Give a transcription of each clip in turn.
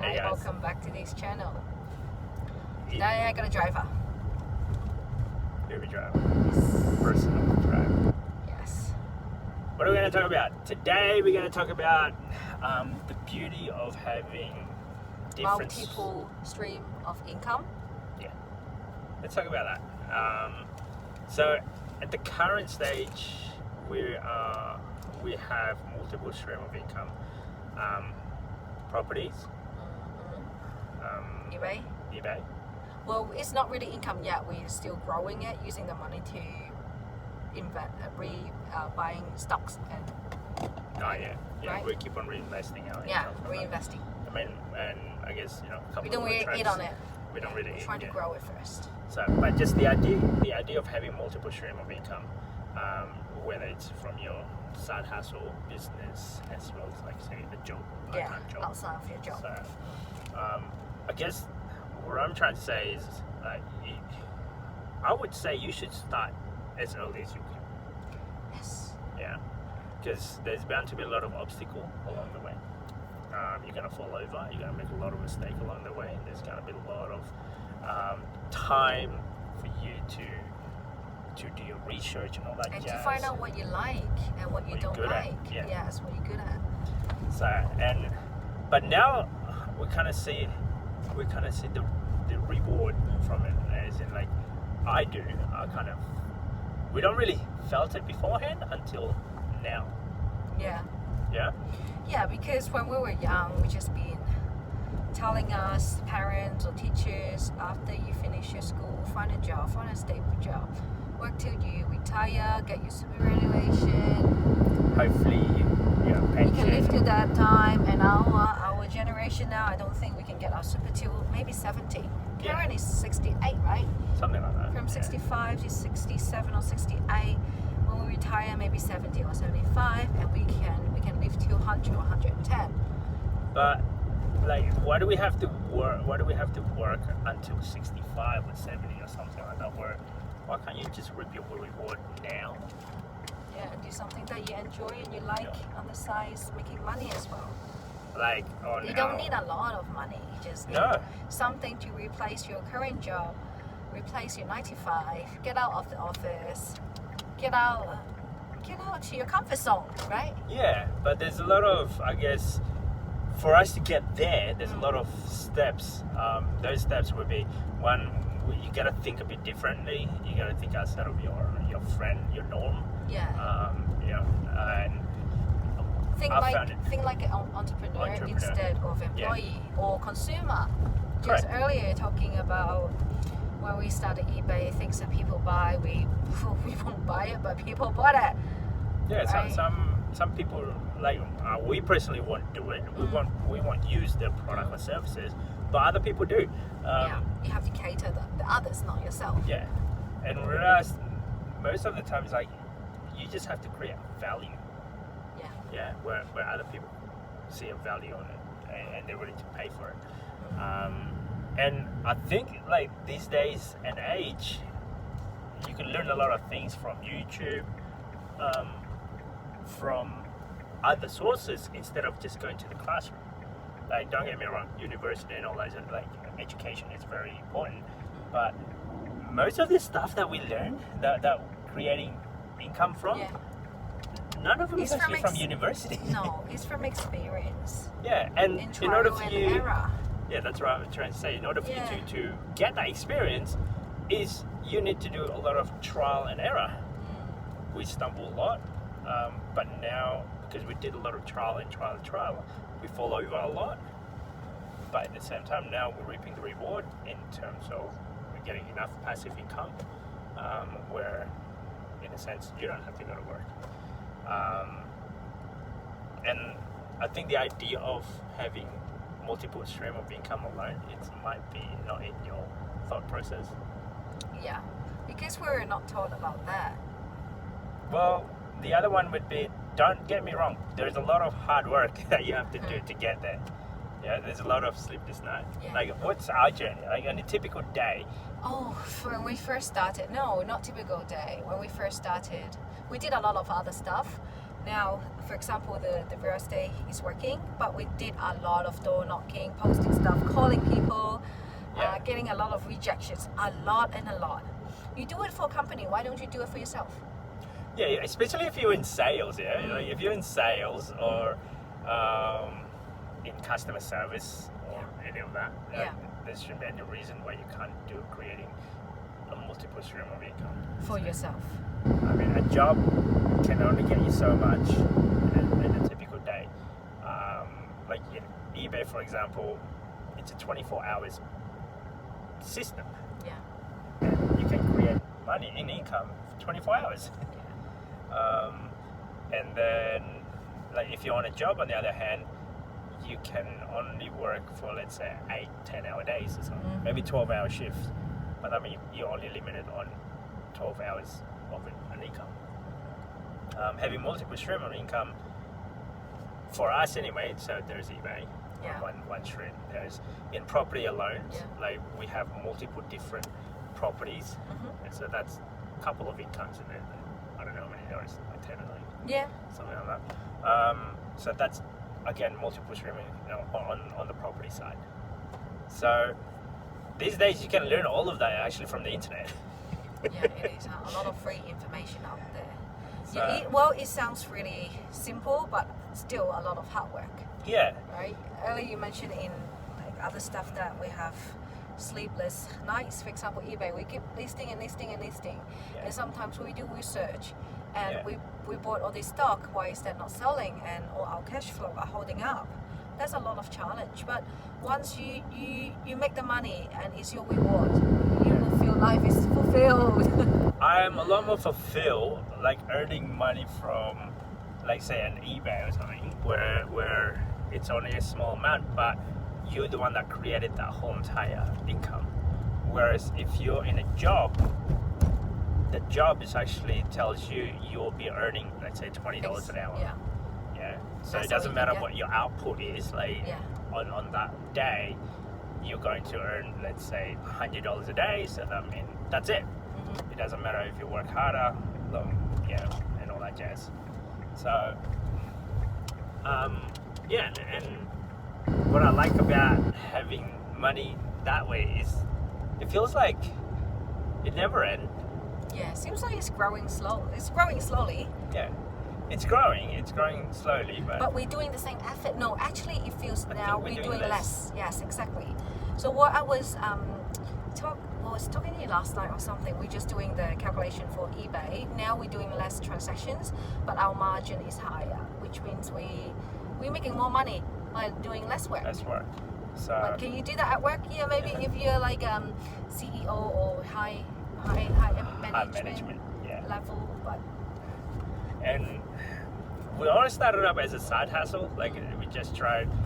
Hi, guys. welcome back to this channel. Today I got a driver. Here we drive. Yes. Personal drive. Yes. What are we going to talk about? Today we're going to talk about the beauty of having different... Multiple stream of income. Yeah. Let's talk about that. So at the current stage, we have multiple stream of income. Properties. eBay. eBay. Well, it's not really income yet. We're still growing it, using the money to invest, buying stocks and. Oh yeah, Right? we keep on reinvesting our Yeah, income from that. reinvesting. I mean, and I guess a couple We don't of really trends, eat on it. We don't really We're eat. trying to Yeah. grow it first. So, but just the idea of having multiple stream of income, whether it's from your side hustle, business, as well as like say a job, part-time job. Outside of your job. So, I guess what I'm trying to say is, I would say you should start as early as you can. Yes. Yeah, because there's bound to be a lot of obstacle along the way. You're gonna fall over. You're gonna make a lot of mistakes along the way. And there's gonna be a lot of time for you to do your research and all that And jazz. to find out what you like and what you What you're don't good at, like. yeah. That's what you're good at. So but now we kind of see the reward from it, as in like I do. We don't really felt it beforehand until now. Yeah. Yeah. Yeah, because when we were young, we just been telling us, parents or teachers, after you finish your school, find a job, find a stable job, work till you retire, get your superannuation. Hopefully, You pension. can live to that time, and our generation now, I don't think we can get our super till maybe 70. Yeah. Karen is 68, right? Something like that. From yeah. 65 to 67 or 68. When we retire, maybe 70 or 75, and we can live till 100 or 110. But like, why do we have to work? Why do we have to work until 65 or 70 or something like that? Why can't you just reap your reward now? Yeah, do something that you enjoy and you like on the side, making money as well. Like on You don't need a lot of money. You just need something to replace your current job, replace your 9 to 5, get out of the office, get out to your comfort zone, right? Yeah, but there's a lot of, I guess, for us to get there, there's a lot of steps. Those steps would be, one, you gotta think a bit differently. You gotta think outside of your friend, your norm. Yeah. And Think like an entrepreneur instead of employee or consumer. Just Correct. earlier talking about when we started eBay, things that people buy, we won't buy it, but people bought it. yeah, Right. some people like we personally won't do it. We won't use their product or services, but other people do. You have to cater the others, not yourself. Yeah, and whereas most of the time it's like you just have to create value. Yeah. Yeah, where other people see a value on it and they're ready to pay for it. And I think like these days and age, you can learn a lot of things from YouTube, from other sources instead of just going to the classroom. Like, don't get me wrong, university and all that, like education is very important, but most of the stuff that we learn, that creating income from, none of it is actually from university. No, it's from experience. Yeah, and in order for you, error. yeah, that's what I'm trying to say. In order for you to get that experience, is you need to do a lot of trial and error. We stumble a lot, but now because we did a lot of trial, we fall over a lot. But at the same time, now we're reaping the reward in terms of we're getting enough passive income, where, in a sense, you don't have to go to work. And I think the idea of having multiple stream of income alone, it might be not in your thought process. Yeah, because we're not taught about that. Well, the other one would be, don't get me wrong, there's a lot of hard work that you have to do to get there. Yeah, there's a lot of sleepless nights. Yeah. Like, what's our journey? Like, on a typical day. Oh, when we first started, no, not typical day. When we first started, we did a lot of other stuff, Now, for example, the real estate is working, but we did a lot of door knocking, posting stuff, calling people, getting a lot of rejections, a lot and a lot. You do it for a company, why don't you do it for yourself? Yeah, especially if you're in sales, like if you're in sales or in customer service or any of that, there shouldn't be any reason why you can't do creating a multiple stream of income. For yourself. I mean, a job can only get you so much in a typical day. Like in eBay, for example, it's a 24 hours system. Yeah. And you can create money in income for 24 hours. And then, like if you're on a job, on the other hand, you can only work for, let's say, 8-10 hour days or something, maybe 12-hour shifts. But I mean, you're only limited on 12 hours of an income. Having multiple stream of income, for us anyway, so there's eBay, one stream. There's in property alone, like we have multiple different properties, and so that's a couple of incomes in there. I don't know how many there is, like 10 or something like that. So that's again multiple streaming, on the property side. So these days you can learn all of that actually from the internet. Yeah, it is a lot of free information out there. So, it sounds really simple, but still a lot of hard work. Yeah. Right. Earlier you mentioned in like other stuff that we have sleepless nights. For example, eBay, we keep listing, and sometimes we do research, and we bought all this stock. Why is that not selling? And all our cash flow are holding up. That's a lot of challenge. But once you make the money and it's your reward, you will feel life is fulfilled. I'm a lot more fulfilled, like earning money from, like say an eBay or something, where it's only a small amount, but you're the one that created that whole entire income. Whereas if you're in a job, the job is actually tells you you'll be earning, let's say, $20 an hour. Yeah. So it doesn't matter what your output is. Like on that day, you're going to earn, let's say, $100 a day. So that means that's it. It doesn't matter if you work harder, and all that jazz. So, and what I like about having money that way is it feels like it never ends. Yeah, seems like it's growing slow. It's growing slowly. Yeah, it's growing slowly, but we're doing the same effort. No, actually, it feels now we're doing less. Yes, exactly. So what I was talking to you last night or something. We're just doing the calculation for eBay. Now we're doing less transactions, but our margin is higher, which means we're making more money by doing less work. So, but can you do that at work? Yeah, maybe if you're like CEO or high management level, but. And we always started up as a side hustle. Like we just tried to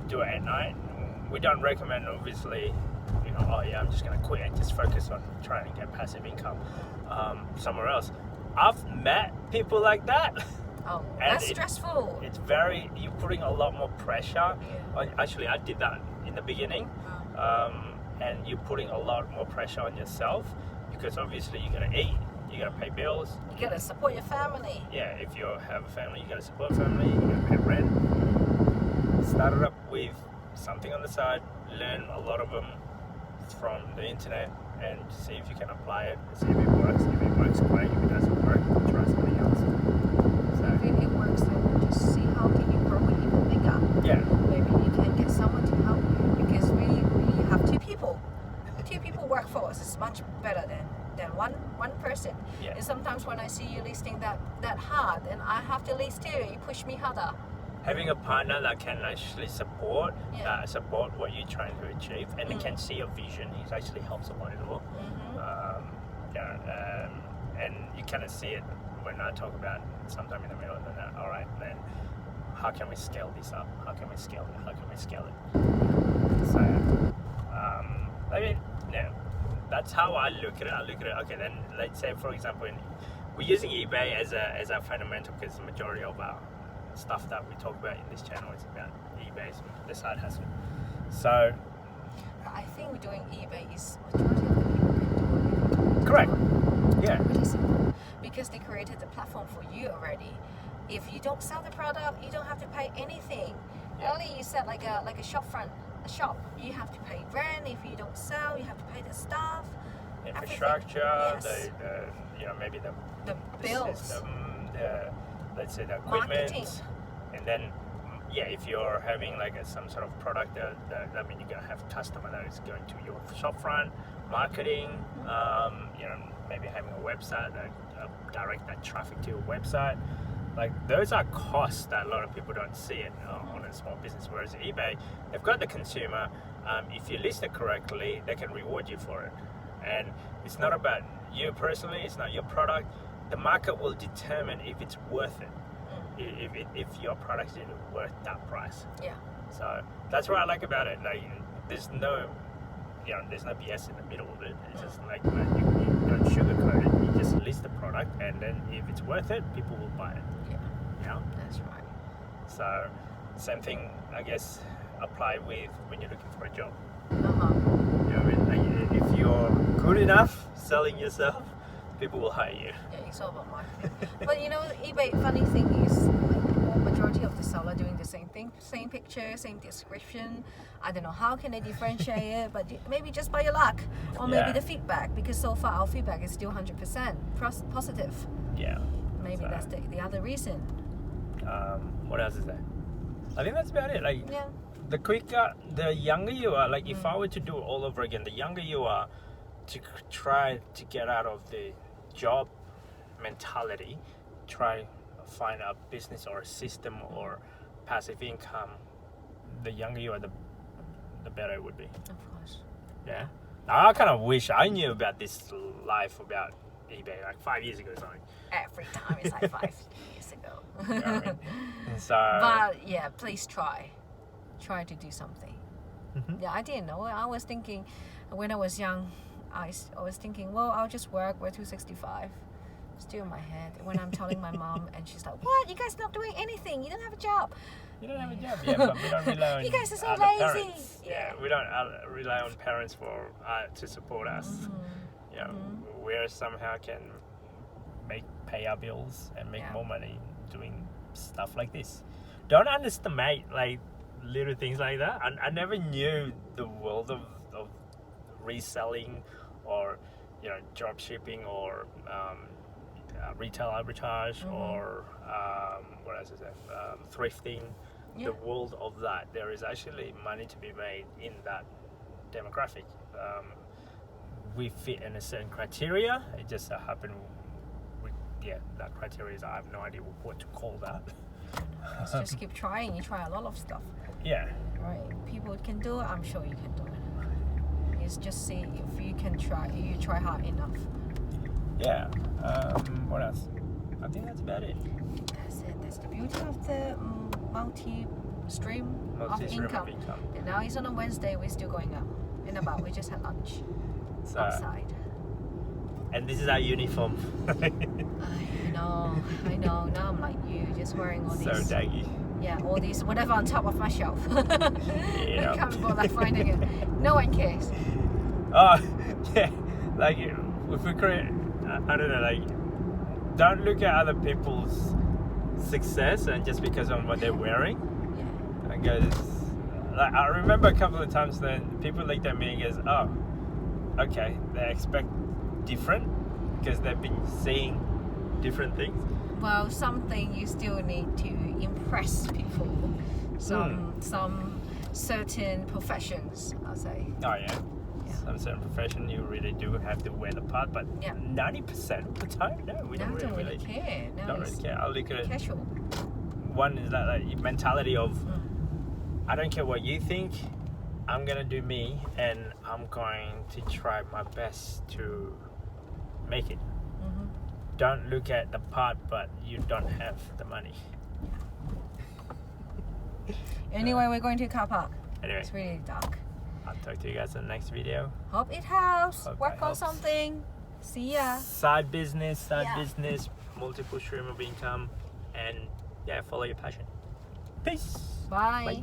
do it at night. We don't recommend, obviously, I'm just going to quit and just focus on trying to get passive income somewhere else. I've met people like that. Oh, that's stressful. It's you're putting a lot more pressure. Actually, I did that in the beginning. And you're putting a lot more pressure on yourself because obviously you got to eat, you got to pay bills. You got to support your family. Yeah, if you have a family, you got to support family, you got to pay rent. Started up with something on the side, learn a lot of them from the internet and see if you can apply it, see if it works. If it works, great. If it doesn't work, try something else. So if it works, then just see how can you grow it even bigger. Yeah. Maybe you can get someone to help you because we have two people. Two people work for us is much better than one person. Yeah. And sometimes when I see you listing that hard, and I have to list too, you push me harder. Having a partner that can actually support what you're trying to achieve and can see your vision, it actually helps a lot as well. And you kind of see it when I talk about sometime in the middle of the night. All right, then how can we scale this up? How can we scale it? How can we scale it? So, I mean, that's how I look at it. Okay, then let's say, for example, we're using eBay as a fundamental because the majority of our stuff that we talk about in this channel is about eBay, the side hustle. So I think doing eBay is majority of the people can do it. Correct. Yeah. Really simple. Because they created the platform for you already. If you don't sell the product, you don't have to pay anything. Yeah. Earlier you said like a shop front, a shop, you have to pay rent. If you don't sell, you have to pay the staff. Infrastructure, Yes. the maybe the bills. system, let's say the equipment, Marketing. and then if you're having like some sort of product, that means you're gonna have customer that is going to your shop front, marketing, maybe having a website that direct that traffic to your website. Like those are costs that a lot of people don't see it on a small business. Whereas eBay, they've got the consumer. If you list it correctly, they can reward you for it. And it's not about you personally. It's not your product. The market will determine if it's worth it. If your product is worth that price. Yeah. So that's what I like about it. Like there's no BS in the middle of it. It's just like you don't sugarcoat it. You just list the product, and then if it's worth it, people will buy it. Yeah. That's right. So same thing, I guess, apply with when you're looking for a job. Uh-huh. You know what I mean? Like, if you're good enough selling yourself, people will hire you. Yeah, it's all about marketing. But eBay, funny thing is, like, majority of the seller doing the same thing, same picture, same description. I don't know how can they differentiate it, but maybe just by your luck, or maybe the feedback, because so far our feedback is still 100% positive. Yeah. Maybe that's the other reason. What else is there? I think that's about it. Like, Yeah. the younger you are, like if I were to do it all over again, the younger you are, to try to get out of the job mentality, try find a business or a system or passive income, the younger you are, the better it would be. Of course. Yeah. I kind of wish I knew about this life about eBay like 5 years ago or something. Every time it's like 5 years ago. You know what I mean? So, But yeah, please try to do something. Mhm. Yeah, I didn't know. I was thinking when I was young, I was thinking, well, I'll just work 265. Still in my head when I'm telling my mom, and she's like, what, you guys not doing anything, you don't have a job. you don't have a job, yeah, but we don't rely on You guys are so other lazy. parents. Yeah, we don't rely on parents for to support us. You know, we somehow can pay our bills and make more money doing stuff like this. Don't underestimate like little things like that. I never knew the world of reselling or drop shipping or retail arbitrage or what else is that? Thrifting. The world of that. There is actually money to be made in that demographic. We fit in a certain criteria. It just happened. That criteria is, I have no idea what to call that. Let's just keep trying. You try a lot of stuff. Yeah. Right. People can do it. I'm sure you can do it. It's just see if you can try. You try hard enough. Yeah. What else? I think that's about it. That's it. That's the beauty of the multi-stream of income. And now it's on a Wednesday. We're still going out and about. We just had lunch outside. And this is our uniform. I know. Now I'm like you, just wearing all these. So daggy. Yeah, all these whatever on top of my shelf. Yeah. I can't bother finding it. No one cares. Oh, yeah. Like if we create, I don't know. Like, don't look at other people's success and just because of what they're wearing. Yeah. Because like I remember a couple of times then people looked at me and goes, "Oh, okay, they expect different because they've been seeing different things." Well, something you still need to impress people. Some certain professions, I'll say. Oh yeah. Some certain profession you really do have to wear the part, but 90% of the time, no, we don't really care. No, don't really care. I look at casual. One is that like, mentality of I don't care what you think, I'm gonna do me, and I'm going to try my best to make it. Don't look at the part, but you don't have the money. Anyway, we're going to car park. Anyway, It's really dark. I'll talk to you guys in the next video. Hope it helps. Hope Work that on helps. something. See ya. Side business, multiple stream of income, and follow your passion. Peace. Bye. Bye.